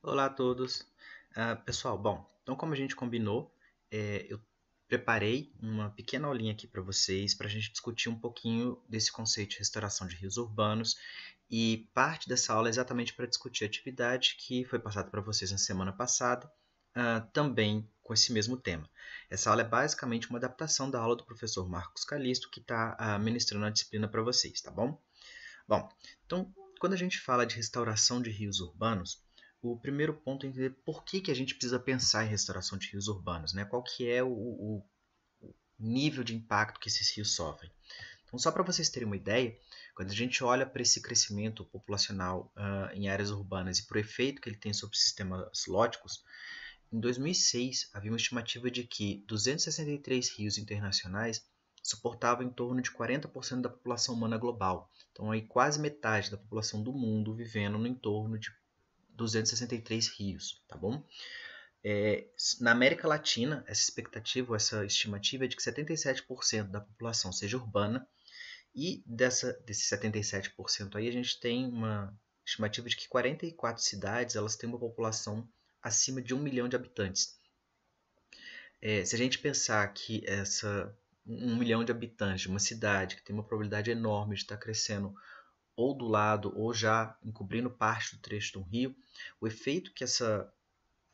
Olá a todos. Pessoal, bom, então como a gente combinou, eu preparei uma pequena aulinha aqui para vocês, para a gente discutir um pouquinho desse conceito de restauração de rios urbanos, e parte dessa aula é exatamente para discutir a atividade que foi passada para vocês na semana passada, também com esse mesmo tema. Essa aula é basicamente uma adaptação da aula do professor Marcos Calisto, que está ministrando a disciplina para vocês, tá bom? Bom, então, quando a gente fala de restauração de rios urbanos, o primeiro ponto é entender por que a gente precisa pensar em restauração de rios urbanos, né? Qual que é o nível de impacto que esses rios sofrem. Então, só para vocês terem uma ideia, quando a gente olha para esse crescimento populacional em áreas urbanas e para o efeito que ele tem sobre sistemas lógicos, em 2006 havia uma estimativa de que 263 rios internacionais suportavam em torno de 40% da população humana global. Então, aí quase metade da população do mundo vivendo no entorno de 263 rios, tá bom? Na América Latina, essa expectativa, essa estimativa é de que 77% da população seja urbana e desses 77% aí a gente tem uma estimativa de que 44 cidades elas têm uma população acima de 1 milhão de habitantes. Se a gente pensar que 1 milhão de habitantes de uma cidade que tem uma probabilidade enorme de estar crescendo ou do lado ou já encobrindo parte do trecho de um rio, o efeito que essa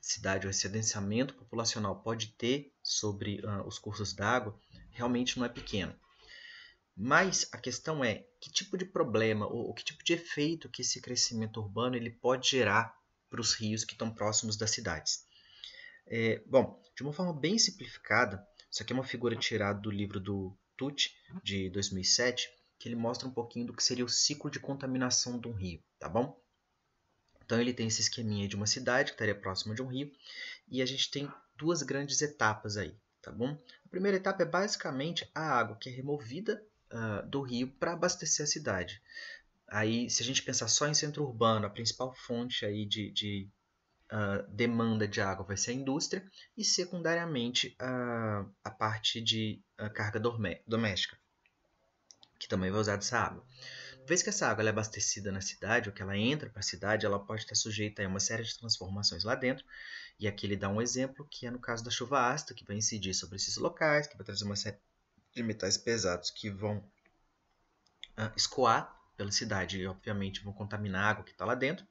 cidade ou esse adensamento populacional pode ter sobre os cursos d'água realmente não é pequeno. Mas a questão é que tipo de problema ou que tipo de efeito que esse crescimento urbano ele pode gerar para os rios que estão próximos das cidades. Bom, de uma forma bem simplificada, isso aqui é uma figura tirada do livro do Tucci, de 2007, que ele mostra um pouquinho do que seria o ciclo de contaminação de um rio, tá bom? Então ele tem esse esqueminha de uma cidade que estaria próxima de um rio, e a gente tem duas grandes etapas aí, tá bom? A primeira etapa é basicamente a água que é removida do rio para abastecer a cidade. Aí, se a gente pensar só em centro urbano, a principal fonte aí de demanda de água vai ser a indústria e, secundariamente, a parte de carga doméstica, que também vai usar dessa água. Uma vez que essa água é abastecida na cidade, ou que ela entra para a cidade, ela pode estar sujeita a uma série de transformações lá dentro. E aqui ele dá um exemplo, que é no caso da chuva ácida, que vai incidir sobre esses locais, que vai trazer uma série de metais pesados que vão escoar pela cidade e, obviamente, vão contaminar a água que está lá dentro.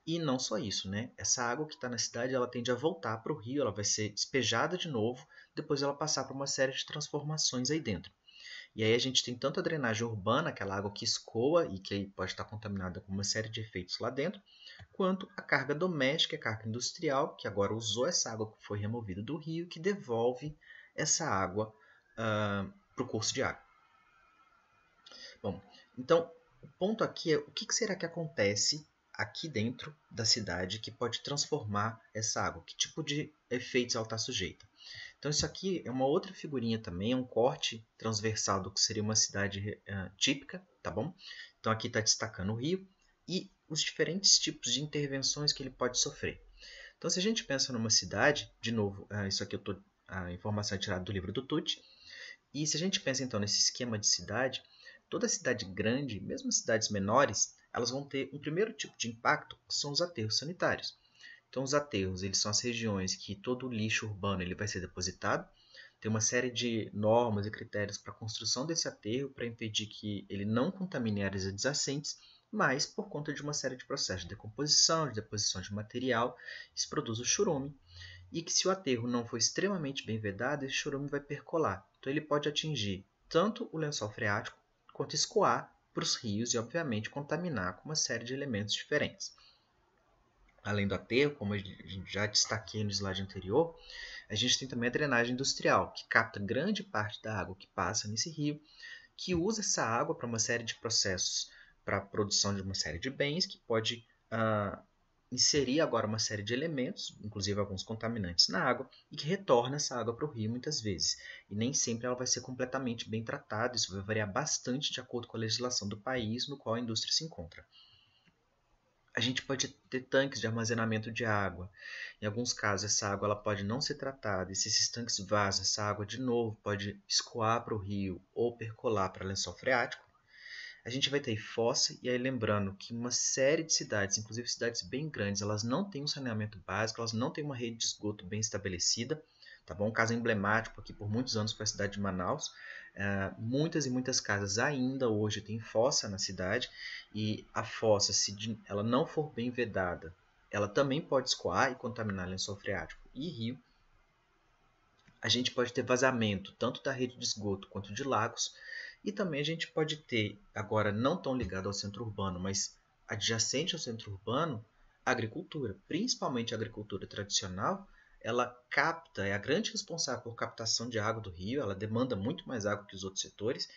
E não só isso, né? Essa água que está na cidade, ela tende a voltar para o rio, ela vai ser despejada de novo, depois ela passar por uma série de transformações aí dentro. E aí a gente tem tanto a drenagem urbana, aquela água que escoa e que pode estar contaminada com uma série de efeitos lá dentro, quanto a carga doméstica, a carga industrial, que agora usou essa água que foi removida do rio, que devolve essa água para o curso de água. Bom, então o ponto aqui é o que será que acontece aqui dentro da cidade que pode transformar essa água? Que tipo de efeitos ela está sujeita? Então isso aqui é uma outra figurinha também, é um corte transversal do que seria uma cidade típica, tá bom? Então aqui está destacando o rio e os diferentes tipos de intervenções que ele pode sofrer. Então se a gente pensa numa cidade, de novo, isso aqui a informação é tirada do livro do Tucci, e se a gente pensa então nesse esquema de cidade, toda cidade grande, mesmo cidades menores, elas vão ter um primeiro tipo de impacto, que são os aterros sanitários. Então, os aterros, eles são as regiões que todo o lixo urbano ele vai ser depositado. Tem uma série de normas e critérios para a construção desse aterro para impedir que ele não contamine áreas adjacentes, mas por conta de uma série de processos de decomposição, de deposição de material, isso produz o churume, e que se o aterro não for extremamente bem vedado, esse churume vai percolar. Então ele pode atingir tanto o lençol freático quanto escoar para os rios e, obviamente, contaminar com uma série de elementos diferentes. Além do aterro, como a gente já destaquei no slide anterior, a gente tem também a drenagem industrial, que capta grande parte da água que passa nesse rio, que usa essa água para uma série de processos para a produção de uma série de bens, que pode inserir agora uma série de elementos, inclusive alguns contaminantes na água, e que retorna essa água para o rio muitas vezes. E nem sempre ela vai ser completamente bem tratada, isso vai variar bastante de acordo com a legislação do país no qual a indústria se encontra. A gente pode ter tanques de armazenamento de água. Em alguns casos, essa água ela pode não ser tratada, e se esses tanques vazam, essa água de novo pode escoar para o rio ou percolar para lençol freático. a gente vai ter fossa, e aí lembrando que uma série de cidades, inclusive cidades bem grandes, elas não têm um saneamento básico, elas não têm uma rede de esgoto bem estabelecida, tá bom? Um caso emblemático aqui por muitos anos foi a cidade de Manaus. Muitas e muitas casas ainda hoje têm fossa na cidade, e a fossa, se ela não for bem vedada, ela também pode escoar e contaminar lençol freático e rio. A gente pode ter vazamento tanto da rede de esgoto quanto de lagos, e também a gente pode ter, agora não tão ligado ao centro urbano, mas adjacente ao centro urbano, a agricultura, principalmente a agricultura tradicional. Ela capta, é a grande responsável por captação de água do rio, ela demanda muito mais água que os outros setores,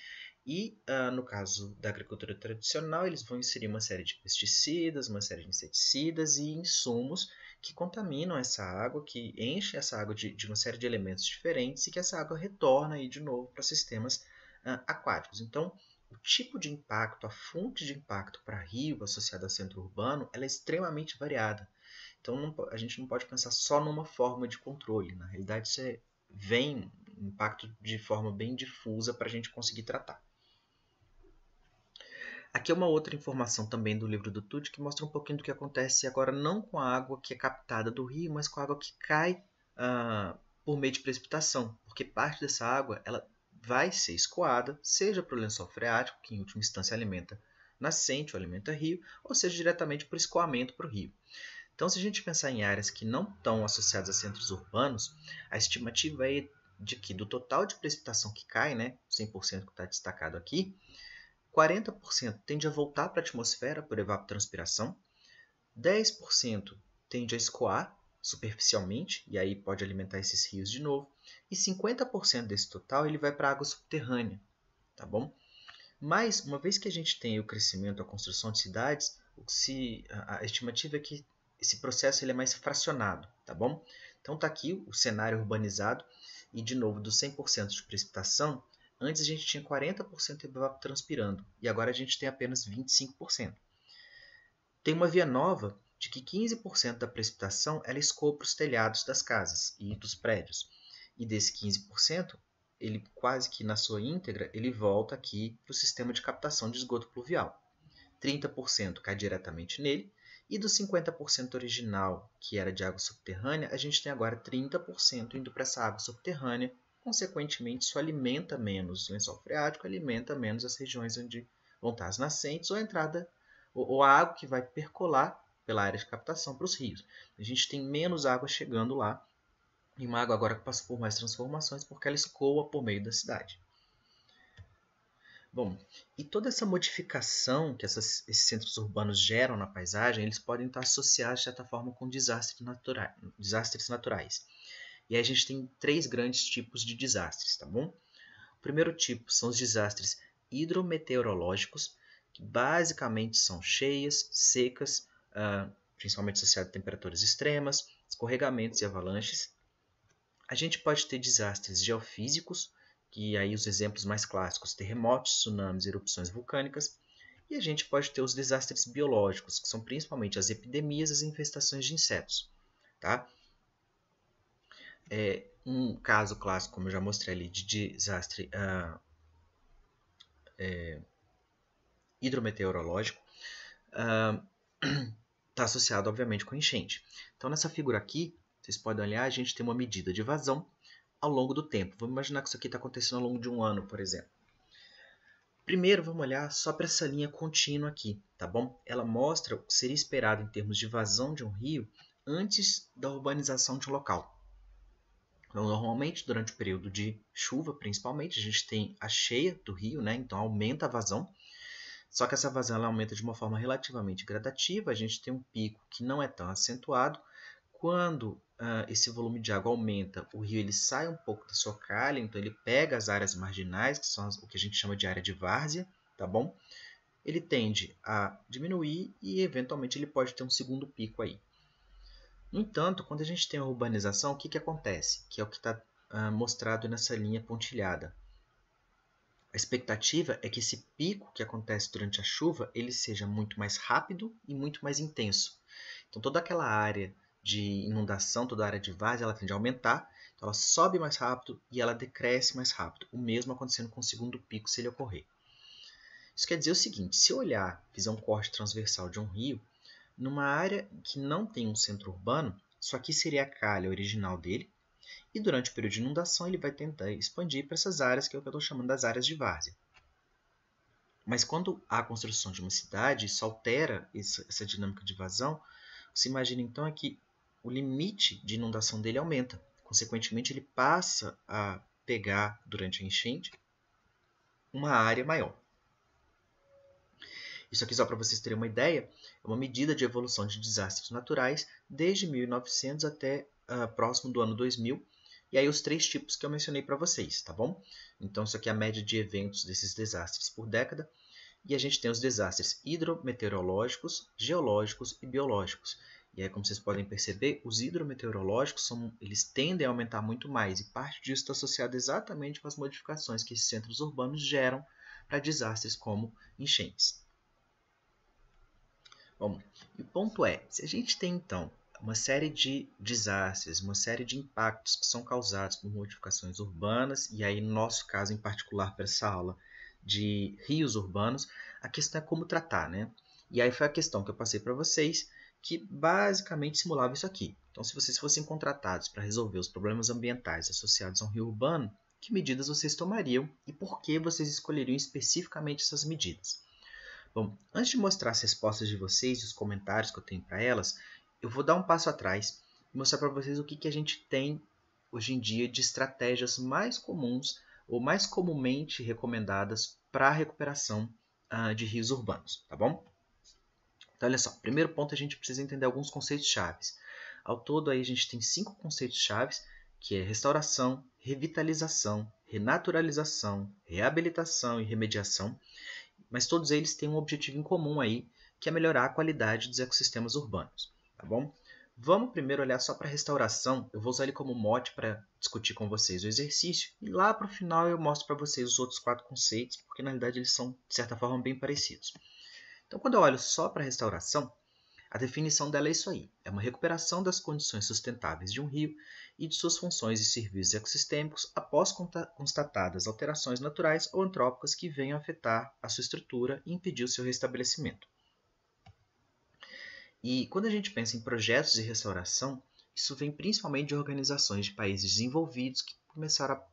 e no caso da agricultura tradicional, eles vão inserir uma série de pesticidas, uma série de inseticidas e insumos que contaminam essa água, que enchem essa água de uma série de elementos diferentes, e que essa água retorna aí de novo para sistemas aquáticos. Então, o tipo de impacto, a fonte de impacto para rio associada ao centro urbano, ela é extremamente variada. Então, a gente não pode pensar só numa forma de controle. Na realidade, isso vem impacto de forma bem difusa para a gente conseguir tratar. Aqui é uma outra informação também do livro do Tucci, que mostra um pouquinho do que acontece agora, não com a água que é captada do rio, mas com a água que cai por meio de precipitação, porque parte dessa água ela vai ser escoada, seja para o lençol freático, que em última instância alimenta nascente ou alimenta rio, ou seja diretamente por escoamento para o rio. Então, se a gente pensar em áreas que não estão associadas a centros urbanos, a estimativa é de que do total de precipitação que cai, né, 100% que está destacado aqui, 40% tende a voltar para a atmosfera por evapotranspiração, 10% tende a escoar superficialmente, e aí pode alimentar esses rios de novo, e 50% desse total ele vai para a água subterrânea, tá bom? Mas, uma vez que a gente tem o crescimento, a construção de cidades, a estimativa é que esse processo ele é mais fracionado, tá bom? Então está aqui o cenário urbanizado, e de novo, dos 100% de precipitação, antes a gente tinha 40% evapotranspirando, e agora a gente tem apenas 25%. Tem uma via nova de que 15% da precipitação ela escoa para os telhados das casas e dos prédios. E desse 15%, ele quase que na sua íntegra, ele volta aqui para o sistema de captação de esgoto pluvial. 30% cai diretamente nele, e dos 50% original, que era de água subterrânea, a gente tem agora 30% indo para essa água subterrânea. Consequentemente, isso alimenta menos o lençol freático, alimenta menos as regiões onde vão estar as nascentes ou a entrada, ou a água que vai percolar pela área de captação para os rios. A gente tem menos água chegando lá, e uma água agora que passa por mais transformações porque ela escoa por meio da cidade. Bom, e toda essa modificação que esses centros urbanos geram na paisagem, eles podem estar associados, de certa forma, com desastres naturais. E aí a gente tem 3 grandes tipos de desastres, tá bom? O primeiro tipo são os desastres hidrometeorológicos, que basicamente são cheias, secas, principalmente associadas a temperaturas extremas, escorregamentos e avalanches. A gente pode ter desastres geofísicos, que aí os exemplos mais clássicos, terremotos, tsunamis, erupções vulcânicas. E a gente pode ter os desastres biológicos, que são principalmente as epidemias e as infestações de insetos. Tá? Um caso clássico, como eu já mostrei ali, de desastre hidrometeorológico, está associado, obviamente, com enchente. Então, nessa figura aqui, vocês podem olhar, a gente tem uma medida de vazão ao longo do tempo. Vamos imaginar que isso aqui está acontecendo ao longo de um ano, por exemplo. Primeiro, vamos olhar só para essa linha contínua aqui, tá bom? Ela mostra o que seria esperado em termos de vazão de um rio antes da urbanização de um local. Então, normalmente, durante o período de chuva, principalmente, a gente tem a cheia do rio, né? Então aumenta a vazão. Só que essa vazão ela aumenta de uma forma relativamente gradativa. A gente tem um pico que não é tão acentuado. Quando esse volume de água aumenta, o rio ele sai um pouco da sua calha, então ele pega as áreas marginais, que são o que a gente chama de área de várzea, tá bom? Ele tende a diminuir e, eventualmente, ele pode ter um segundo pico aí. No entanto, quando a gente tem a urbanização, o que acontece? Que é o que está mostrado nessa linha pontilhada. A expectativa é que esse pico que acontece durante a chuva ele seja muito mais rápido e muito mais intenso. Então, toda aquela área de inundação, toda a área de várzea, ela tende a aumentar, então ela sobe mais rápido e ela decresce mais rápido. O mesmo acontecendo com o segundo pico, se ele ocorrer. Isso quer dizer o seguinte, se eu olhar, fizer um corte transversal de um rio, numa área que não tem um centro urbano, isso aqui seria a calha original dele, e durante o período de inundação ele vai tentar expandir para essas áreas que é o que eu estou chamando das áreas de várzea. Mas quando há a construção de uma cidade, isso altera essa dinâmica de vazão. Você imagina então é que o limite de inundação dele aumenta. Consequentemente, ele passa a pegar, durante a enchente, uma área maior. Isso aqui, só para vocês terem uma ideia, é uma medida de evolução de desastres naturais desde 1900 até próximo do ano 2000. E aí os 3 tipos que eu mencionei para vocês, tá bom? Então, isso aqui é a média de eventos desses desastres por década. E a gente tem os desastres hidrometeorológicos, geológicos e biológicos. E aí, como vocês podem perceber, os hidrometeorológicos eles tendem a aumentar muito mais. E parte disso está associado exatamente com as modificações que esses centros urbanos geram para desastres como enchentes. Bom, e o ponto é, se a gente tem então uma série de desastres, uma série de impactos que são causados por modificações urbanas, e aí no nosso caso em particular para essa aula de rios urbanos, a questão é como tratar, né? E aí foi a questão que eu passei para vocês, que basicamente simulava isso aqui. Então, se vocês fossem contratados para resolver os problemas ambientais associados a um rio urbano, que medidas vocês tomariam e por que vocês escolheriam especificamente essas medidas? Bom, antes de mostrar as respostas de vocês e os comentários que eu tenho para elas, eu vou dar um passo atrás e mostrar para vocês o que a gente tem hoje em dia de estratégias mais comuns ou mais comumente recomendadas para a recuperação de rios urbanos, tá bom? Então, olha só, primeiro ponto a gente precisa entender alguns conceitos chaves. Ao todo, aí, a gente tem 5 conceitos chaves, que é restauração, revitalização, renaturalização, reabilitação e remediação, mas todos eles têm um objetivo em comum aí, que é melhorar a qualidade dos ecossistemas urbanos, tá bom? Vamos primeiro olhar só para a restauração, eu vou usar ele como mote para discutir com vocês o exercício, e lá para o final eu mostro para vocês os outros 4 conceitos, porque na realidade eles são, de certa forma, bem parecidos. Então, quando eu olho só para a restauração, a definição dela é isso aí, é uma recuperação das condições sustentáveis de um rio e de suas funções e serviços ecossistêmicos após constatadas alterações naturais ou antrópicas que venham a afetar a sua estrutura e impedir o seu restabelecimento. E quando a gente pensa em projetos de restauração, isso vem principalmente de organizações de países desenvolvidos que começaram a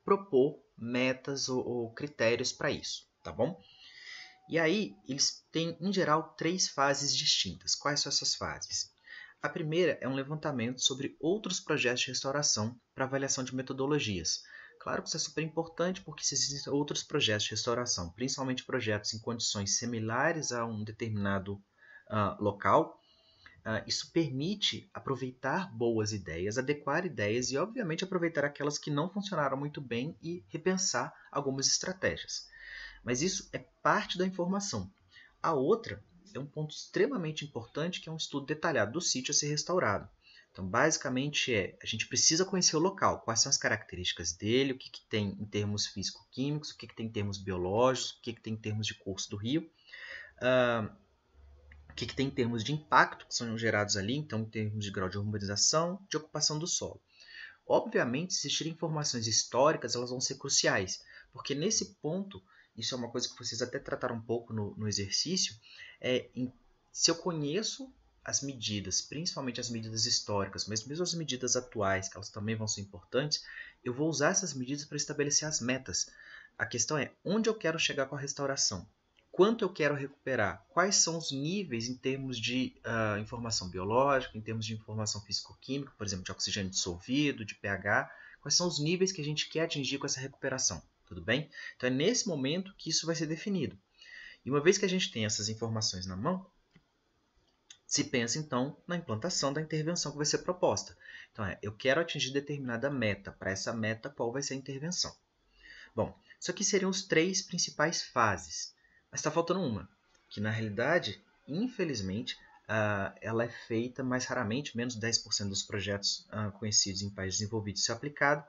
propor metas ou critérios para isso, tá bom? E aí, eles têm, em geral, 3 fases distintas. Quais são essas fases? A primeira é um levantamento sobre outros projetos de restauração para avaliação de metodologias. Claro que isso é super importante porque se existem outros projetos de restauração, principalmente projetos em condições similares a um determinado local, isso permite aproveitar boas ideias, adequar ideias e, obviamente, aproveitar aquelas que não funcionaram muito bem e repensar algumas estratégias. Mas isso é parte da informação. A outra é um ponto extremamente importante, que é um estudo detalhado do sítio a ser restaurado. Então, basicamente, a gente precisa conhecer o local, quais são as características dele, o que tem em termos físico-químicos, o que tem em termos biológicos, o que tem em termos de curso do rio, o que tem em termos de impacto que são gerados ali, então em termos de grau de urbanização, de ocupação do solo. Obviamente, se existirem informações históricas, elas vão ser cruciais, porque nesse ponto, isso é uma coisa que vocês até trataram um pouco no exercício, se eu conheço as medidas, principalmente as medidas históricas, mas mesmo as medidas atuais, que elas também vão ser importantes, eu vou usar essas medidas para estabelecer as metas. A questão é, onde eu quero chegar com a restauração? Quanto eu quero recuperar? Quais são os níveis em termos de informação biológica, em termos de informação físico-química, por exemplo, de oxigênio dissolvido, de pH? Quais são os níveis que a gente quer atingir com essa recuperação? Tudo bem? Então é nesse momento que isso vai ser definido. E uma vez que a gente tem essas informações na mão, se pensa então na implantação da intervenção que vai ser proposta. Então eu quero atingir determinada meta. Para essa meta, qual vai ser a intervenção? Bom, isso aqui seriam os 3 principais fases. Mas está faltando uma, que na realidade, infelizmente, ela é feita mais raramente, menos de 10% dos projetos conhecidos em países desenvolvidos isso é aplicado,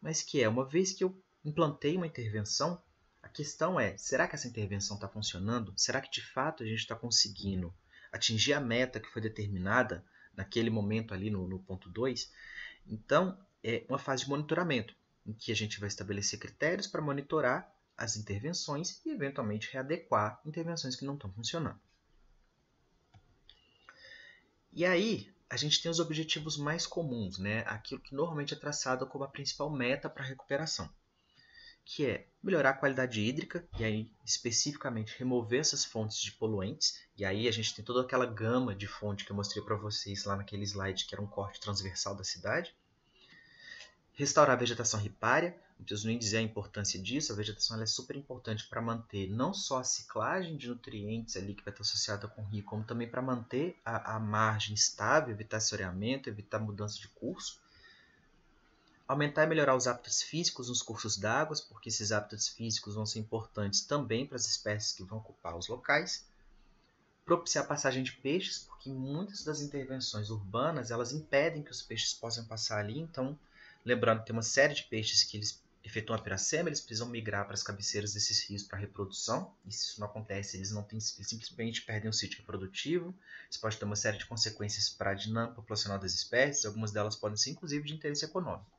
mas que uma vez que eu implantei uma intervenção, a questão é, será que essa intervenção está funcionando? Será que de fato a gente está conseguindo atingir a meta que foi determinada naquele momento ali no ponto 2? Então, é uma fase de monitoramento, em que a gente vai estabelecer critérios para monitorar as intervenções e, eventualmente, readequar intervenções que não estão funcionando. E aí, a gente tem os objetivos mais comuns, né? Aquilo que normalmente é traçado como a principal meta para a recuperação, que é melhorar a qualidade hídrica, e aí especificamente remover essas fontes de poluentes, e aí a gente tem toda aquela gama de fonte que eu mostrei para vocês lá naquele slide, que era um corte transversal da cidade. Restaurar a vegetação ripária, não preciso nem dizer a importância disso, a vegetação ela é super importante para manter não só a ciclagem de nutrientes ali que vai estar associada com o rio, como também para manter a margem estável, evitar assoreamento, evitar mudança de curso. Aumentar e melhorar os hábitos físicos nos cursos d'água, porque esses hábitos físicos vão ser importantes também para as espécies que vão ocupar os locais. Propiciar a passagem de peixes, porque muitas das intervenções urbanas elas impedem que os peixes possam passar ali, então lembrando que tem uma série de peixes que eles efetuam a piracema, eles precisam migrar para as cabeceiras desses rios para reprodução, e se isso não acontece, eles simplesmente perdem o sítio reprodutivo. Isso pode ter uma série de consequências para a dinâmica populacional das espécies, algumas delas podem ser inclusive de interesse econômico.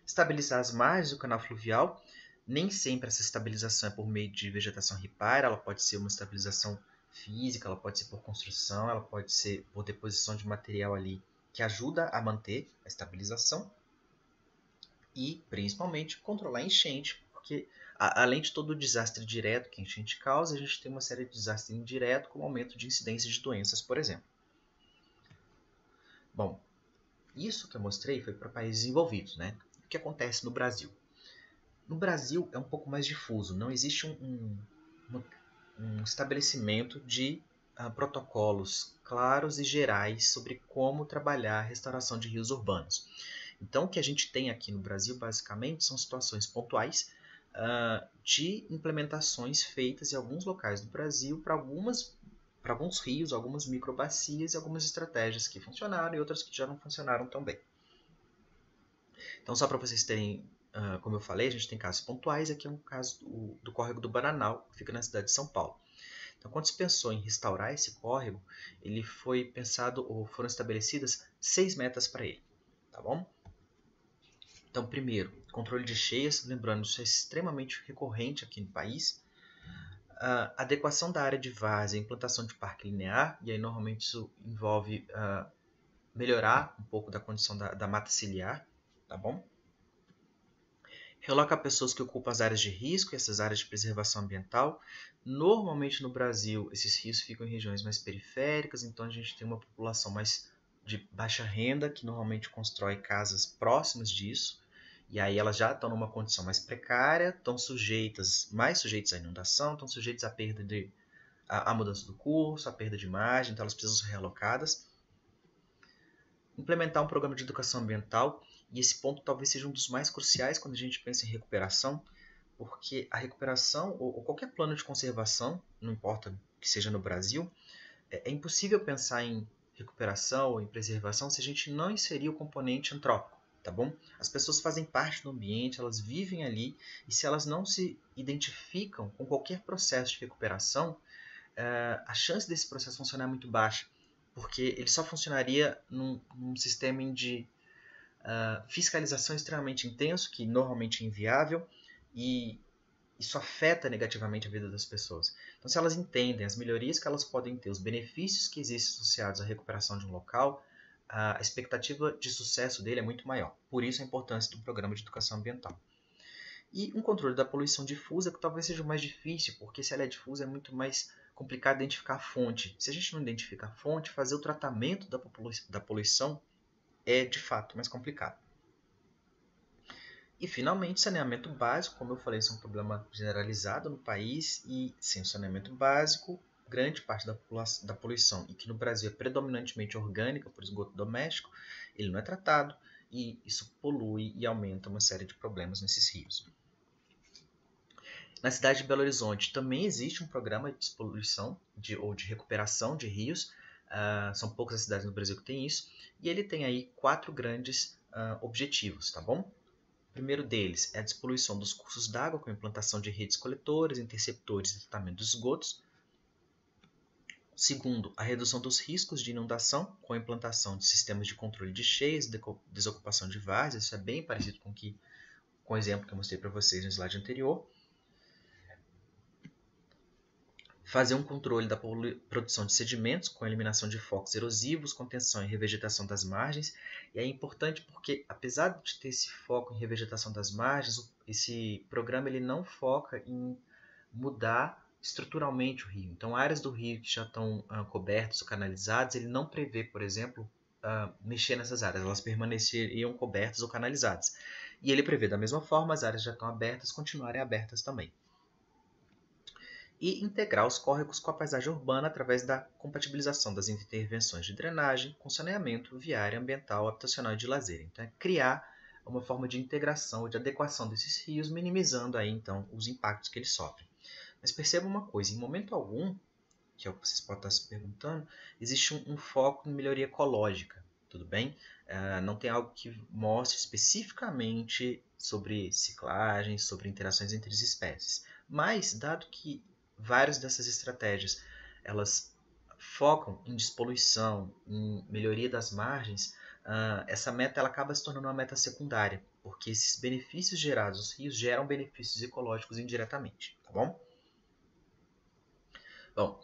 Estabilizar as margens do canal fluvial, nem sempre essa estabilização é por meio de vegetação ripária, ela pode ser uma estabilização física, ela pode ser por construção, ela pode ser por deposição de material ali que ajuda a manter a estabilização e, principalmente, controlar a enchente, porque além de todo o desastre direto que a enchente causa, a gente tem uma série de desastres indiretos, como aumento de incidência de doenças, por exemplo. Bom, isso que eu mostrei foi para países desenvolvidos, né? O que acontece no Brasil? No Brasil é um pouco mais difuso, não existe um estabelecimento de protocolos claros e gerais sobre como trabalhar a restauração de rios urbanos. Então, o que a gente tem aqui no Brasil, basicamente, são situações pontuais de implementações feitas em alguns locais do Brasil para alguns rios, algumas microbacias e algumas estratégias que funcionaram e outras que já não funcionaram tão bem. Então, só para vocês terem, como eu falei, a gente tem casos pontuais. Aqui é um caso do córrego do Bananal, que fica na cidade de São Paulo. Então, quando se pensou em restaurar esse córrego, ele foi pensado, ou foram estabelecidas 6 metas para ele, tá bom? Então, primeiro, controle de cheias, lembrando, isso é extremamente recorrente aqui no país. Adequação da área de várzea, implantação de parque linear, e aí normalmente isso envolve melhorar um pouco da condição da mata ciliar, tá bom? Reloca pessoas que ocupam as áreas de risco e essas áreas de preservação ambiental. Normalmente no Brasil, esses rios ficam em regiões mais periféricas, então a gente tem uma população mais de baixa renda, que normalmente constrói casas próximas disso, e aí elas já estão numa condição mais precária, estão mais sujeitas à inundação, estão sujeitas à perda à mudança do curso, à perda de margem, então elas precisam ser realocadas. Implementar um programa de educação ambiental, e esse ponto talvez seja um dos mais cruciais quando a gente pensa em recuperação, porque a recuperação ou qualquer plano de conservação, não importa que seja no Brasil, é impossível pensar em recuperação ou em preservação se a gente não inserir o componente antrópico, tá bom? As pessoas fazem parte do ambiente, elas vivem ali, e se elas não se identificam com qualquer processo de recuperação, a chance desse processo funcionar é muito baixa, porque ele só funcionaria num sistema de fiscalização extremamente intenso, que normalmente é inviável, e isso afeta negativamente a vida das pessoas. Então, se elas entendem as melhorias que elas podem ter, os benefícios que existem associados à recuperação de um local, a expectativa de sucesso dele é muito maior. Por isso a importância do programa de educação ambiental. E um controle da poluição difusa, que talvez seja o mais difícil, porque se ela é difusa é muito mais complicado identificar a fonte. Se a gente não identifica a fonte, fazer o tratamento da poluição é de fato mais complicado. E finalmente, saneamento básico, como eu falei, isso é um problema generalizado no país, e sem o saneamento básico, grande parte da poluição, e que no Brasil é predominantemente orgânica, por esgoto doméstico, ele não é tratado, e isso polui e aumenta uma série de problemas nesses rios. Na cidade de Belo Horizonte também existe um programa de despoluição ou de recuperação de rios. São poucas as cidades no Brasil que têm isso. E ele tem aí 4 grandes objetivos, tá bom? O primeiro deles é a despoluição dos cursos d'água com a implantação de redes coletoras, interceptores e tratamento dos esgotos. Segundo, a redução dos riscos de inundação com a implantação de sistemas de controle de cheias, desocupação de várzeas. Isso é bem parecido com o que com o exemplo que eu mostrei para vocês no slide anterior. Fazer um controle da produção de sedimentos, com eliminação de focos erosivos, contenção e revegetação das margens. E é importante porque, apesar de ter esse foco em revegetação das margens, esse programa ele não foca em mudar estruturalmente o rio. Então, áreas do rio que já estão cobertas ou canalizadas, ele não prevê, por exemplo, mexer nessas áreas. Elas permaneceriam cobertas ou canalizadas. E ele prevê, da mesma forma, as áreas já estão abertas, continuarem abertas também. E integrar os córregos com a paisagem urbana através da compatibilização das intervenções de drenagem com saneamento viário, ambiental, habitacional e de lazer. Então, é criar uma forma de integração, de adequação desses rios, minimizando aí, então, os impactos que eles sofrem. Mas perceba uma coisa, em momento algum, que é o que vocês podem estar se perguntando, existe um foco em melhoria ecológica, tudo bem? Não tem algo que mostre especificamente sobre ciclagem, sobre interações entre as espécies. Mas, dado que várias dessas estratégias elas focam em despoluição, em melhoria das margens, essa meta ela acaba se tornando uma meta secundária, porque esses benefícios gerados nos rios geram benefícios ecológicos indiretamente, tá bom? Bom,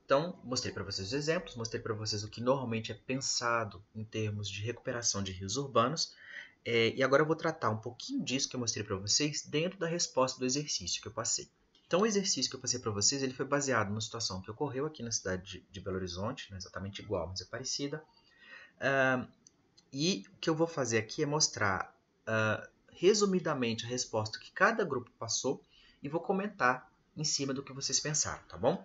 então mostrei para vocês os exemplos, mostrei para vocês o que normalmente é pensado em termos de recuperação de rios urbanos, e agora eu vou tratar um pouquinho disso que eu mostrei para vocês dentro da resposta do exercício que eu passei. Então, o exercício que eu passei para vocês ele foi baseado numa situação que ocorreu aqui na cidade de Belo Horizonte, não é exatamente igual, mas é parecida. E o que eu vou fazer aqui é mostrar resumidamente a resposta que cada grupo passou e vou comentar em cima do que vocês pensaram, tá bom?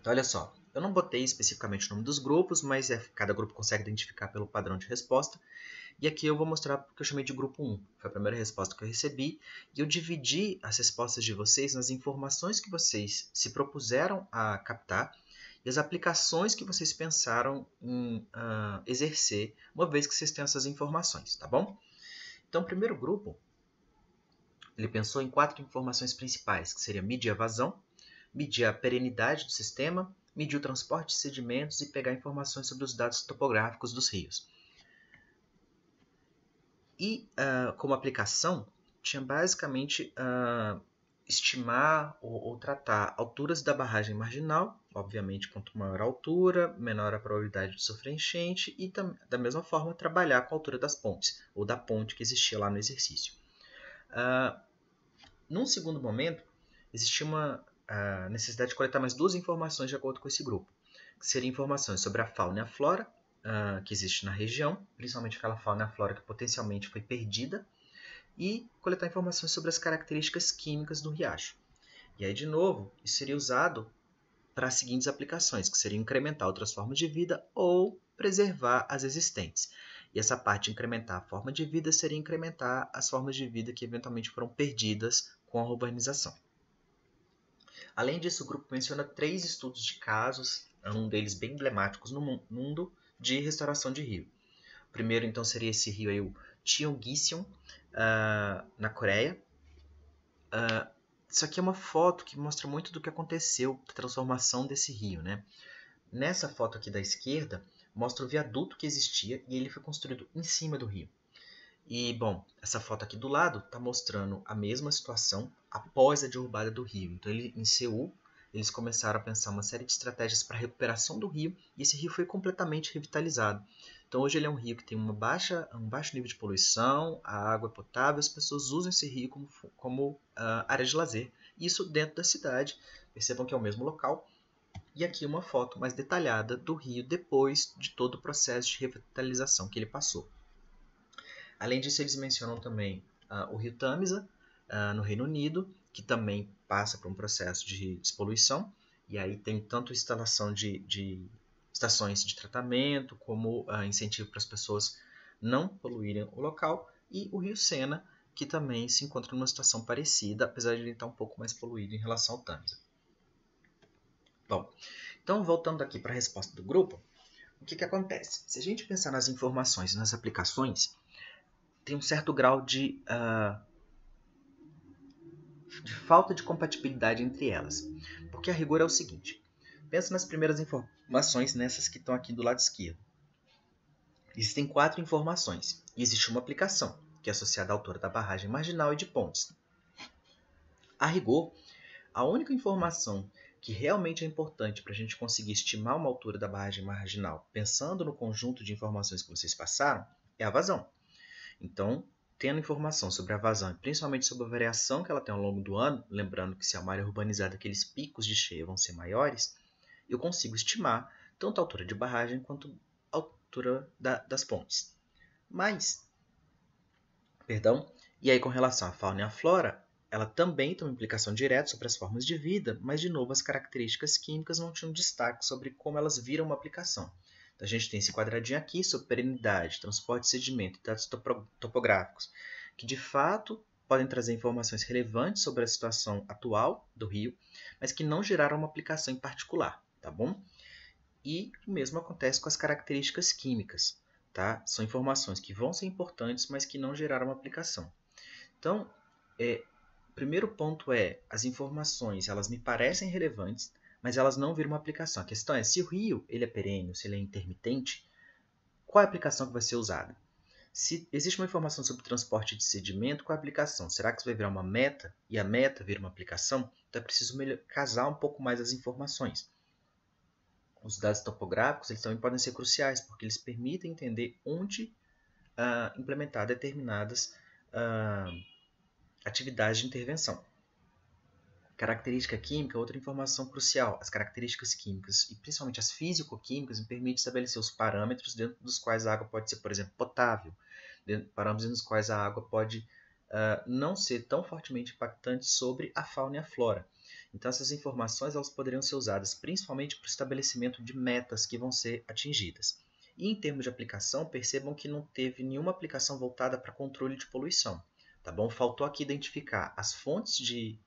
Então, olha só, eu não botei especificamente o nome dos grupos, mas cada grupo consegue identificar pelo padrão de resposta. E aqui eu vou mostrar o que eu chamei de grupo 1. Foi a primeira resposta que eu recebi. E eu dividi as respostas de vocês nas informações que vocês se propuseram a captar e as aplicações que vocês pensaram em exercer, uma vez que vocês têm essas informações, tá bom? Então, o primeiro grupo, ele pensou em 4 informações principais, que seria medir a vazão, medir a perenidade do sistema, medir o transporte de sedimentos e pegar informações sobre os dados topográficos dos rios. E como aplicação, tinha basicamente estimar ou tratar alturas da barragem marginal, obviamente quanto maior a altura, menor a probabilidade de sofrer enchente, e da mesma forma trabalhar com a altura das pontes, ou da ponte que existia lá no exercício. Num segundo momento, existia uma necessidade de coletar mais 2 informações de acordo com esse grupo, que seriam informações sobre a fauna e a flora, que existe na região, principalmente aquela fauna e a flora que potencialmente foi perdida, e coletar informações sobre as características químicas do riacho. E aí, de novo, isso seria usado para as seguintes aplicações, que seriam incrementar outras formas de vida ou preservar as existentes. E essa parte de incrementar a forma de vida seria incrementar as formas de vida que eventualmente foram perdidas com a urbanização. Além disso, o grupo menciona 3 estudos de casos, um deles bem emblemáticos no mundo, de restauração de rio. O primeiro, então, seria esse rio aí, o Cheonggyecheon, na Coreia. Isso aqui é uma foto que mostra muito do que aconteceu, da transformação desse rio, né? Nessa foto aqui da esquerda, mostra o viaduto que existia e ele foi construído em cima do rio. E, bom, essa foto aqui do lado está mostrando a mesma situação após a derrubada do rio. Então, em Seul, eles começaram a pensar uma série de estratégias para a recuperação do rio e esse rio foi completamente revitalizado. Então, hoje ele é um rio que tem um baixo nível de poluição, a água é potável, as pessoas usam esse rio como área de lazer. Isso dentro da cidade, percebam que é o mesmo local. E aqui uma foto mais detalhada do rio depois de todo o processo de revitalização que ele passou. Além disso, eles mencionam também o rio Tamisa, no Reino Unido, que também passa por um processo de despoluição. E aí tem tanto instalação de estações de tratamento, como incentivo para as pessoas não poluírem o local. E o rio Sena, que também se encontra numa situação parecida, apesar de ele estar um pouco mais poluído em relação ao Tamisa. Bom, então voltando aqui para a resposta do grupo, o que acontece? Se a gente pensar nas informações e nas aplicações, tem um certo grau de falta de compatibilidade entre elas. Porque a rigor é o seguinte, pensa nas primeiras informações, nessas que estão aqui do lado esquerdo. Existem 4 informações e existe uma aplicação, que é associada à altura da barragem marginal e de pontes. A rigor, a única informação que realmente é importante para a gente conseguir estimar uma altura da barragem marginal, pensando no conjunto de informações que vocês passaram, é a vazão. Então, tendo informação sobre a vazão, e principalmente sobre a variação que ela tem ao longo do ano, lembrando que se é uma área urbanizada, aqueles picos de cheia vão ser maiores, eu consigo estimar tanto a altura de barragem quanto a altura das pontes. E aí com relação à fauna e à flora, ela também tem uma implicação direta sobre as formas de vida, mas de novo as características químicas não tinham destaque sobre como elas viram uma aplicação. Então, a gente tem esse quadradinho aqui sobre perenidade, transporte de sedimento e dados topográficos, que de fato podem trazer informações relevantes sobre a situação atual do rio, mas que não geraram uma aplicação em particular, tá bom? E o mesmo acontece com as características químicas, tá? São informações que vão ser importantes, mas que não geraram uma aplicação. Então, o primeiro ponto é, as informações, elas me parecem relevantes, mas elas não viram uma aplicação. A questão é, se o rio ele é perene, se ele é intermitente, qual é a aplicação que vai ser usada? Se existe uma informação sobre transporte de sedimento, qual é a aplicação? Será que isso vai virar uma meta e a meta vira uma aplicação? Então é preciso casar um pouco mais as informações. Os dados topográficos eles também podem ser cruciais, porque eles permitem entender onde implementar determinadas atividades de intervenção. Característica química, outra informação crucial. As características químicas, e principalmente as físico-químicas, me permitem estabelecer os parâmetros dentro dos quais a água pode ser, por exemplo, potável, parâmetros nos quais a água pode não ser tão fortemente impactante sobre a fauna e a flora. Então, essas informações elas poderiam ser usadas principalmente para o estabelecimento de metas que vão ser atingidas. E em termos de aplicação, percebam que não teve nenhuma aplicação voltada para controle de poluição. Tá bom? Faltou aqui identificar as fontes de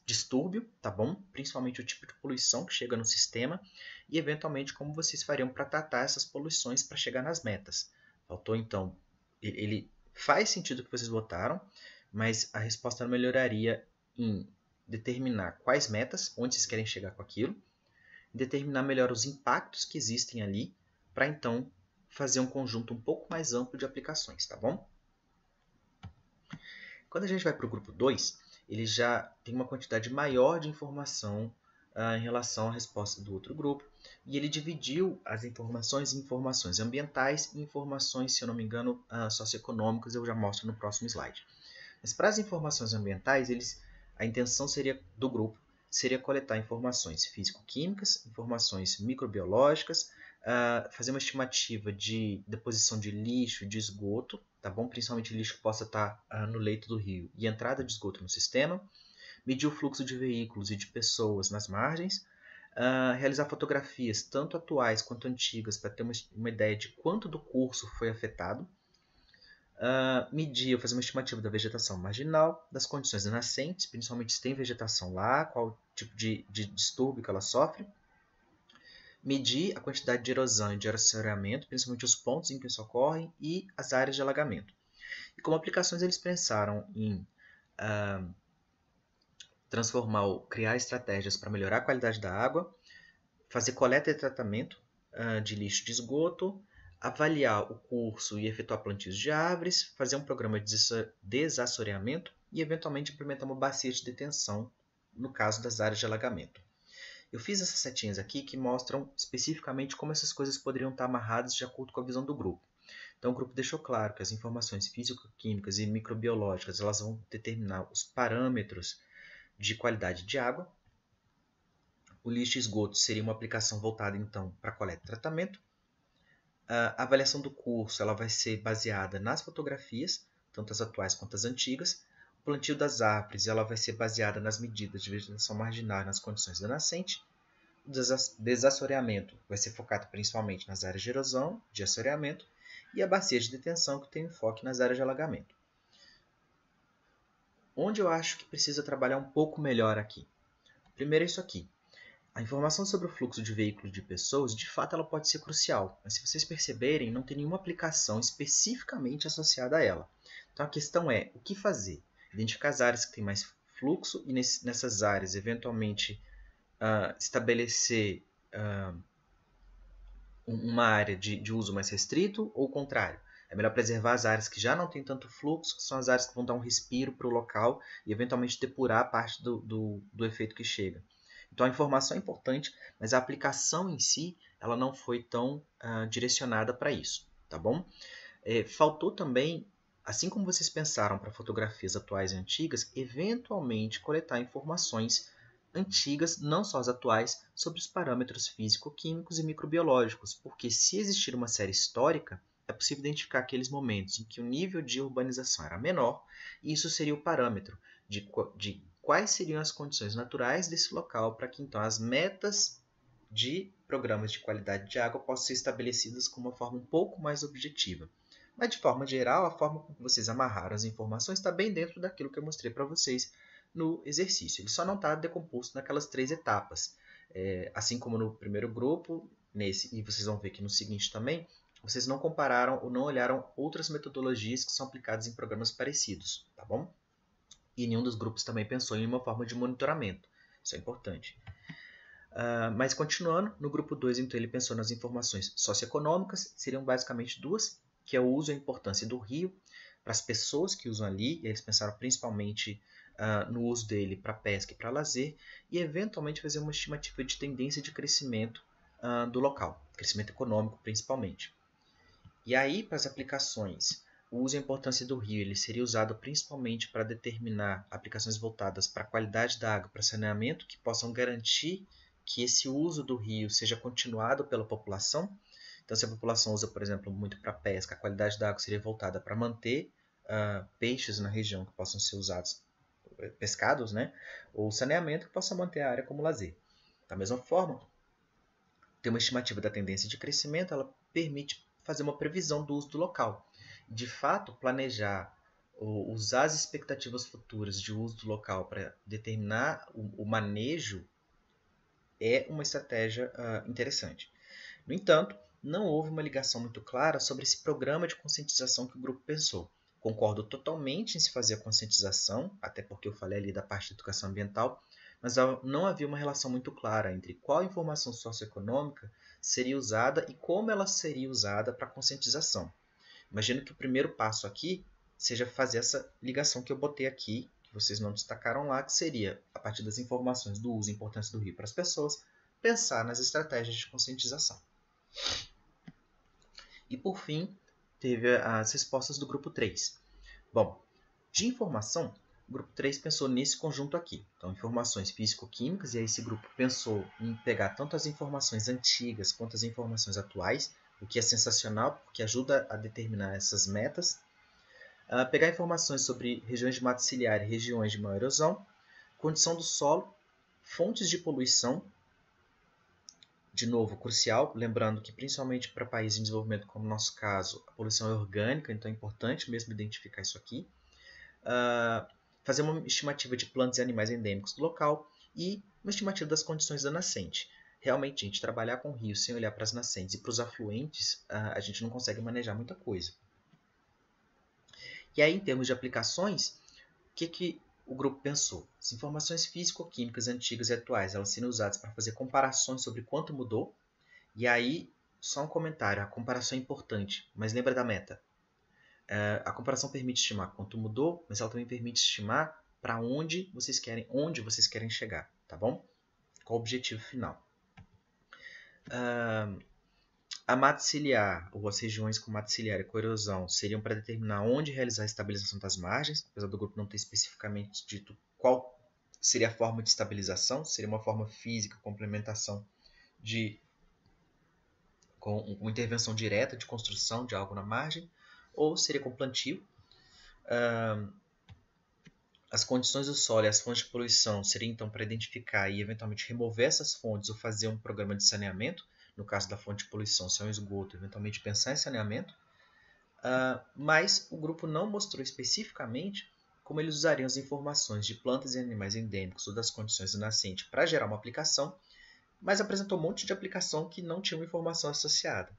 distúrbio, tá bom? Principalmente o tipo de poluição que chega no sistema e, eventualmente, como vocês fariam para tratar essas poluições para chegar nas metas. Faltou, então, ele faz sentido o que vocês votaram, mas a resposta melhoraria em determinar quais metas, onde vocês querem chegar com aquilo, determinar melhor os impactos que existem ali, para então fazer um conjunto um pouco mais amplo de aplicações, tá bom? Quando a gente vai para o grupo 2, ele já tem uma quantidade maior de informação em relação à resposta do outro grupo, e ele dividiu as informações em informações ambientais e informações, se eu não me engano, socioeconômicas, eu já mostro no próximo slide. Mas para as informações ambientais, a intenção do grupo seria coletar informações físico-químicas, informações microbiológicas, fazer uma estimativa de deposição de lixo e de esgoto, tá bom? Principalmente lixo que possa estar no leito do rio e entrada de esgoto no sistema, medir o fluxo de veículos e de pessoas nas margens, realizar fotografias tanto atuais quanto antigas para ter uma ideia de quanto do curso foi afetado, medir ou fazer uma estimativa da vegetação marginal, das condições da nascente, principalmente se tem vegetação lá, qual tipo de distúrbio que ela sofre, medir a quantidade de erosão e de assoreamento, principalmente os pontos em que isso ocorre e as áreas de alagamento. E como aplicações eles pensaram em transformar ou criar estratégias para melhorar a qualidade da água, fazer coleta e tratamento de lixo de esgoto, avaliar o curso e efetuar plantios de árvores, fazer um programa de desassoreamento e, eventualmente, implementar uma bacia de detenção no caso das áreas de alagamento. Eu fiz essas setinhas aqui que mostram especificamente como essas coisas poderiam estar amarradas de acordo com a visão do grupo. Então, o grupo deixou claro que as informações físico-químicas e microbiológicas elas vão determinar os parâmetros de qualidade de água. O lixo e esgoto seria uma aplicação voltada, então, para coleta e tratamento. A avaliação do curso ela vai ser baseada nas fotografias, tanto as atuais quanto as antigas. O plantio das árvores ela vai ser baseada nas medidas de vegetação marginal e nas condições da nascente. O desassoreamento vai ser focado principalmente nas áreas de erosão, de assoreamento, e a bacia de detenção, que tem enfoque nas áreas de alagamento. Onde eu acho que precisa trabalhar um pouco melhor aqui? Primeiro é isso aqui. A informação sobre o fluxo de veículos de pessoas, de fato, ela pode ser crucial, mas se vocês perceberem, não tem nenhuma aplicação especificamente associada a ela. Então a questão é, o que fazer? Identificar as áreas que têm mais fluxo e nessas áreas, eventualmente, estabelecer uma área de uso mais restrito ou o contrário? É melhor preservar as áreas que já não têm tanto fluxo, que são as áreas que vão dar um respiro para o local e eventualmente depurar a parte do efeito que chega. Então a informação é importante, mas a aplicação em si ela não foi tão direcionada para isso, tá bom? Faltou também, assim como vocês pensaram para fotografias atuais e antigas, eventualmente coletar informações antigas, não só as atuais, sobre os parâmetros físico-químicos e microbiológicos, porque se existir uma série histórica, é possível identificar aqueles momentos em que o nível de urbanização era menor, e isso seria o parâmetro de quais seriam as condições naturais desse local para que então as metas de programas de qualidade de água possam ser estabelecidas com uma forma um pouco mais objetiva. Mas, de forma geral, a forma como vocês amarraram as informações está bem dentro daquilo que eu mostrei para vocês no exercício. Ele só não está decomposto naquelas 3 etapas. Assim como no primeiro grupo, nesse, e vocês vão ver que no seguinte também, vocês não compararam ou não olharam outras metodologias que são aplicadas em programas parecidos, tá bom? E nenhum dos grupos também pensou em uma forma de monitoramento. Isso é importante. Mas continuando, no grupo 2, então, ele pensou nas informações socioeconômicas, seriam basicamente duas, que é o uso e a importância do rio para as pessoas que usam ali, e eles pensaram principalmente no uso dele para pesca e para lazer, e eventualmente fazer uma estimativa de tendência de crescimento do local, crescimento econômico principalmente. E aí, para as aplicações, o uso e a importância do rio ele seria usado principalmente para determinar aplicações voltadas para a qualidade da água, para saneamento, que possam garantir que esse uso do rio seja continuado pela população. Então, se a população usa, por exemplo, muito para pesca, a qualidade da água seria voltada para manter peixes na região que possam ser usados, pescados, né? Ou saneamento que possa manter a área como lazer. Da mesma forma, ter uma estimativa da tendência de crescimento, ela permite fazer uma previsão do uso do local. De fato, planejar ou usar as expectativas futuras de uso do local para determinar o manejo é uma estratégia interessante. No entanto, não houve uma ligação muito clara sobre esse programa de conscientização que o grupo pensou. Concordo totalmente em se fazer a conscientização, até porque eu falei ali da parte de educação ambiental, mas não havia uma relação muito clara entre qual informação socioeconômica seria usada e como ela seria usada para a conscientização. Imagino que o primeiro passo aqui seja fazer essa ligação que eu botei aqui, que vocês não destacaram lá, que seria, a partir das informações do uso e importância do rio para as pessoas, pensar nas estratégias de conscientização. E por fim, teve as respostas do grupo 3. Bom, de informação, o grupo 3 pensou nesse conjunto aqui. Então, informações físico-químicas, e aí esse grupo pensou em pegar tanto as informações antigas quanto as informações atuais, o que é sensacional, porque ajuda a determinar essas metas. Pegar informações sobre regiões de mata ciliar e regiões de maior erosão, condição do solo, fontes de poluição, de novo, crucial, lembrando que principalmente para países em desenvolvimento, como no nosso caso, a poluição é orgânica, então é importante mesmo identificar isso aqui. Fazer uma estimativa de plantas e animais endêmicos do local e uma estimativa das condições da nascente. Realmente, gente, trabalhar com rios sem olhar para as nascentes e para os afluentes, a gente não consegue manejar muita coisa. E aí, em termos de aplicações, o que o grupo pensou? As informações físico-químicas antigas e atuais, elas serem usadas para fazer comparações sobre quanto mudou. E aí, só um comentário, a comparação é importante, mas lembra da meta. A comparação permite estimar quanto mudou, mas ela também permite estimar para onde vocês querem chegar, tá bom? Qual o objetivo final? A mata ciliar, ou as regiões com mata ciliar e com erosão, seriam para determinar onde realizar a estabilização das margens, apesar do grupo não ter especificamente dito qual seria a forma de estabilização, seria uma forma física, complementação com uma intervenção direta de construção de algo na margem, ou seria com plantio. As condições do solo e as fontes de poluição seriam então para identificar e eventualmente remover essas fontes ou fazer um programa de saneamento. No caso da fonte de poluição, se é um esgoto, eventualmente pensar em saneamento. Mas o grupo não mostrou especificamente como eles usariam as informações de plantas e animais endêmicos ou das condições do nascente para gerar uma aplicação, mas apresentou um monte de aplicação que não tinha uma informação associada.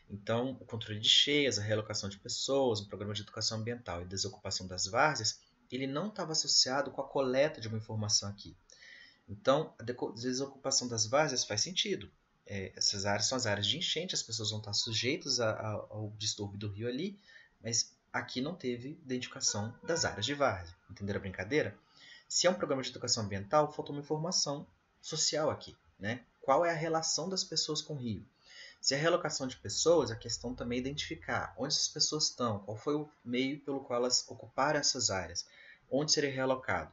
Então, o controle de cheias, a realocação de pessoas, um programa de educação ambiental e desocupação das várzeas, ele não estava associado com a coleta de uma informação aqui. Então, a desocupação das várzeas faz sentido. essas áreas são as áreas de enchente, as pessoas vão estar sujeitas ao distúrbio do rio ali, mas aqui não teve identificação das áreas de várzea. Entenderam a brincadeira? Se é um programa de educação ambiental, faltou uma informação social aqui, né? Qual é a relação das pessoas com o rio? Se é realocação de pessoas, a questão também é identificar onde essas pessoas estão, qual foi o meio pelo qual elas ocuparam essas áreas, onde seria realocado.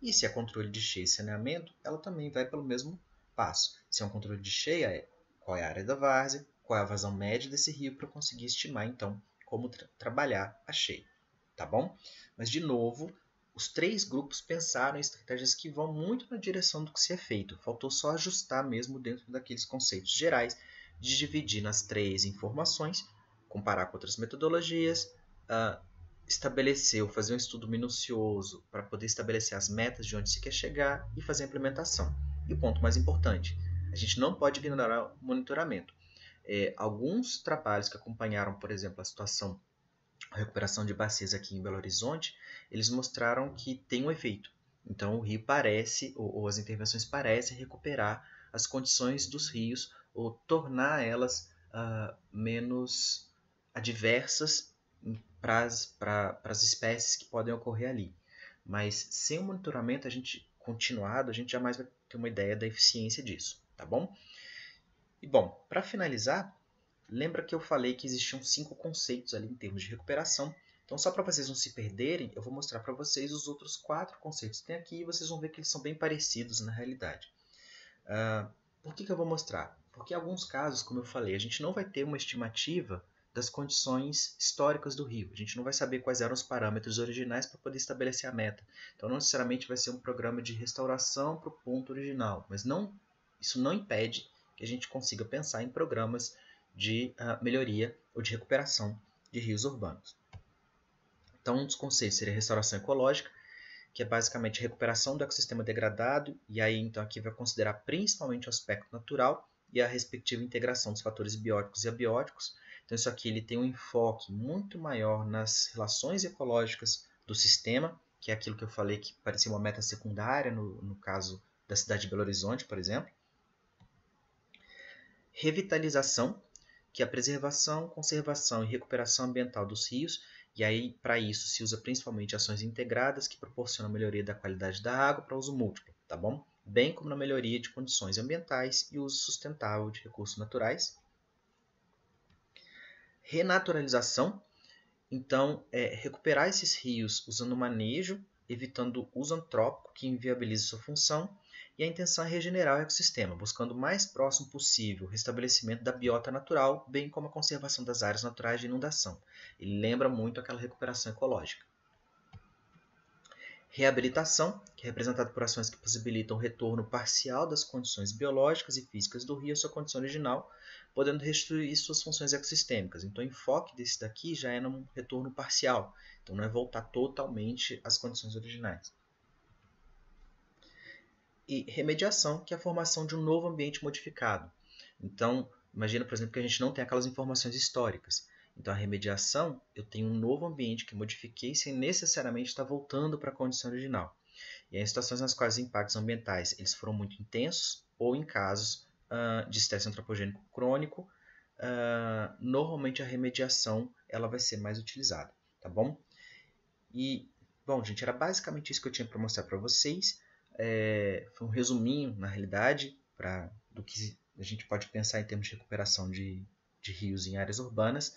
E se é controle de cheia e saneamento, ela também vai pelo mesmo passo. Se é um controle de cheia, qual é a área da várzea, qual é a vazão média desse rio para eu conseguir estimar, então, como trabalhar a cheia. Tá bom? Mas, de novo, os três grupos pensaram em estratégias que vão muito na direção do que se é feito. Faltou só ajustar mesmo dentro daqueles conceitos gerais de dividir nas três informações, comparar com outras metodologias, estabelecer ou fazer um estudo minucioso para poder estabelecer as metas de onde se quer chegar e fazer a implementação. E o ponto mais importante, a gente não pode ignorar o monitoramento. Alguns trabalhos que acompanharam, por exemplo, a situação, a recuperação de bacias aqui em Belo Horizonte, eles mostraram que tem um efeito. Então o rio parece, ou as intervenções parecem recuperar as condições dos rios ou tornar elas menos adversas para as espécies que podem ocorrer ali. Mas sem o monitoramento continuado, a gente jamais vai ter uma ideia da eficiência disso, tá bom? E bom, para finalizar, lembra que eu falei que existiam 5 conceitos ali em termos de recuperação. Então, só para vocês não se perderem, eu vou mostrar para vocês os outros 4 conceitos que tem aqui e vocês vão ver que eles são bem parecidos na realidade. Por que eu vou mostrar? Porque em alguns casos, como eu falei, a gente não vai ter uma estimativa das condições históricas do rio. A gente não vai saber quais eram os parâmetros originais para poder estabelecer a meta. Então, não necessariamente vai ser um programa de restauração para o ponto original, mas isso não impede que a gente consiga pensar em programas de melhoria ou de recuperação de rios urbanos. Então, um dos conceitos seria a restauração ecológica, que é basicamente a recuperação do ecossistema degradado, e aí então aqui vai considerar principalmente o aspecto natural e a respectiva integração dos fatores bióticos e abióticos. Então isso aqui ele tem um enfoque muito maior nas relações ecológicas do sistema, que é aquilo que eu falei que parecia uma meta secundária no caso da cidade de Belo Horizonte, por exemplo. Revitalização, que é a preservação, conservação e recuperação ambiental dos rios, e aí para isso se usa principalmente ações integradas que proporcionam melhoria da qualidade da água para uso múltiplo, tá bom? Bem como na melhoria de condições ambientais e uso sustentável de recursos naturais. Renaturalização, então recuperar esses rios usando manejo, evitando uso antrópico que inviabiliza sua função, e a intenção é regenerar o ecossistema, buscando o mais próximo possível o restabelecimento da biota natural, bem como a conservação das áreas naturais de inundação. Ele lembra muito aquela recuperação ecológica. Reabilitação, que é representada por ações que possibilitam o retorno parcial das condições biológicas e físicas do rio à sua condição original, podendo restituir suas funções ecossistêmicas. Então, o enfoque desse daqui já é num retorno parcial, então não é voltar totalmente às condições originais. E remediação, que é a formação de um novo ambiente modificado. Então, imagina, por exemplo, que a gente não tem aquelas informações históricas. Então, a remediação, eu tenho um novo ambiente que modifiquei sem necessariamente estar voltando para a condição original. E em situações nas quais os impactos ambientais eles foram muito intensos ou em casos de estresse antropogênico crônico, normalmente a remediação ela vai ser mais utilizada, tá bom? E, bom, gente, era basicamente isso que eu tinha para mostrar para vocês. Foi um resuminho, na realidade, do que a gente pode pensar em termos de recuperação de rios em áreas urbanas.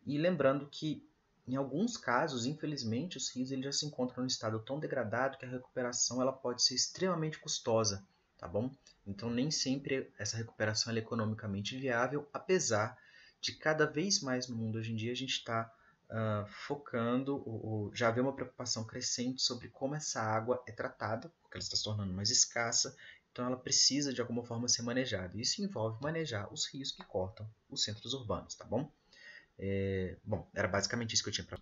E lembrando que, em alguns casos, infelizmente, os rios eles já se encontram em estado tão degradado que a recuperação ela pode ser extremamente custosa, tá bom? Então, nem sempre essa recuperação é economicamente viável, apesar de cada vez mais no mundo hoje em dia a gente está focando, já havia uma preocupação crescente sobre como essa água é tratada, porque ela está se tornando mais escassa, então ela precisa de alguma forma ser manejada. Isso envolve manejar os rios que cortam os centros urbanos, tá bom? Bom, era basicamente isso que eu tinha para